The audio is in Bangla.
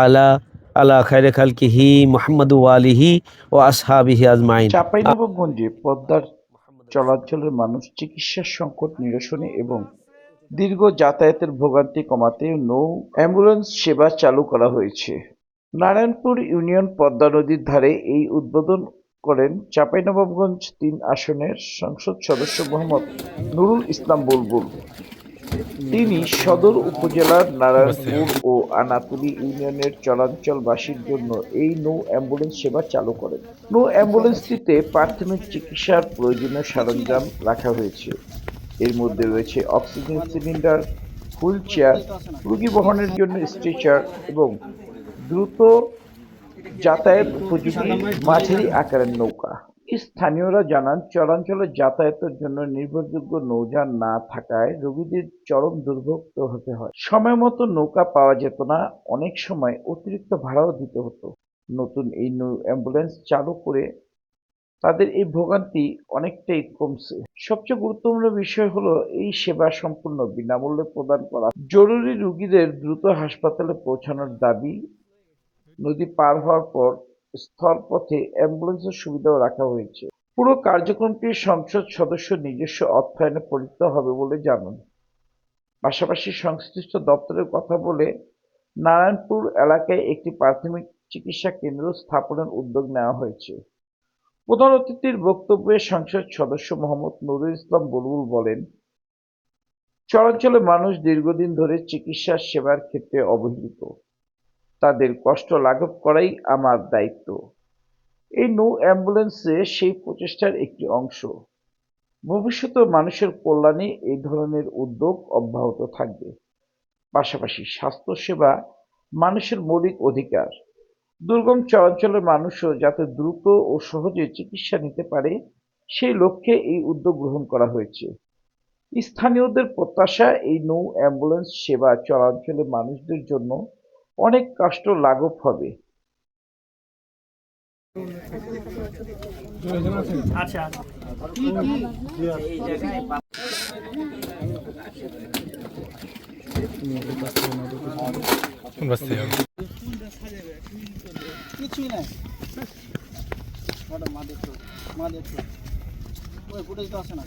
আলা আলা খায়রে খালকিহি মুহাম্মদ ওয়া আলিহি ওয়া আসহাবিহি আজমাইন। চাঁপাইনবাবগঞ্জে পদ্মার চলাচলের মানুষ চিকিৎসার সংকট নিরসনে এবং দীর্ঘ যাতায়াতের ভোগান্তি কমাতে নৌ অ্যাম্বুলেন্স সেবা চালু করা হয়েছে। নারায়ণপুর ইউনিয়ন পদ্মা নদীর ধারে এই উদ্বোধন করেন চাঁপাইনবাবগঞ্জ ৩ আসনের সংসদ সদস্য মোহাম্মদ নুরুল ইসলাম বুলবুল। তিনি সদর উপজেলার নারায়ণপুর ও আনাতুলি ইউনিয়নের চরাঞ্চলবাসীর জন্য এই নৌ অ্যাম্বুলেন্স সেবা চালু করেন। নৌ অ্যাম্বুলেন্সটিতে প্রাথমিক চিকিৎসার প্রয়োজনীয় সরঞ্জাম রাখা হয়েছে। এর মধ্যে রয়েছে অক্সিজেন সিলিন্ডার, হুইল চেয়ার, রোগী বহনের জন্য স্ট্রেচার এবং দ্রুত যাতায়াত উপযোগী মাঝারি আকারের নৌকা। স্থানীয়রা জানান, চরাঞ্চলে যাতায়াতের জন্য নির্ভরযোগ্য নৌযান না থাকায় রোগীদের চরম দুর্ভোগ হতে হয়। সময় মতো নৌকা পাওয়া যেত না, অনেক সময় অতিরিক্ত ভাড়াও দিতে হতো। নতুন এই নৌ অ্যাম্বুলেন্স চালু করে তাদের এই ভোগান্তি অনেকটাই কমছে। সবচেয়ে গুরুত্বপূর্ণ বিষয় হলো এই সেবা সম্পূর্ণ বিনামূল্যে প্রদান করা। জরুরি রোগীদের দ্রুত হাসপাতালে পৌঁছানোর দাবি। নদী পার হওয়ার পর স্থলপথে অ্যাম্বুলেন্সের সুবিধাও রাখা হয়েছে। পুরো কার্যক্রমটি সংসদ সদস্য নিজস্ব অর্থায়নে পরিচালিত হবে বলে জানান। পাশাপাশি সংশ্লিষ্ট দপ্তরের কথা বলে নারায়ণপুর এলাকায় একটি প্রাথমিক চিকিৎসা কেন্দ্র স্থাপনের উদ্যোগ নেওয়া হয়েছে। প্রধান অতিথির বক্তব্যে সংসদ সদস্য মোহাম্মদ নুরুল ইসলাম বুলবুল বলেন, চরাঞ্চলে মানুষ দীর্ঘদিন ধরে চিকিৎসা সেবার ক্ষেত্রে অবহেলিত। তাদের কষ্ট লাঘব করাই আমার দায়িত্ব। এই নৌ অ্যাম্বুলেন্সে সেই প্রচেষ্টার একটি অংশ। ভবিষ্যতেও মানুষের কল্যাণে এই ধরনের উদ্যোগ অব্যাহত থাকবে। পাশাপাশি স্বাস্থ্যসেবা মানুষের মৌলিক অধিকার। দুর্গম চরাঞ্চলের মানুষও যাতে দ্রুত ও সহজে চিকিৎসা নিতে পারে, সেই লক্ষ্যে এই উদ্যোগ গ্রহণ করা হয়েছে। স্থানীয়দের প্রত্যাশা, এই নৌ অ্যাম্বুলেন্স সেবা চরাঞ্চলের মানুষদের জন্য অনেক কষ্ট লাঘব হবে। কিছুই নাই, মা দেখো, ওই ফুটেজ তো আসে না।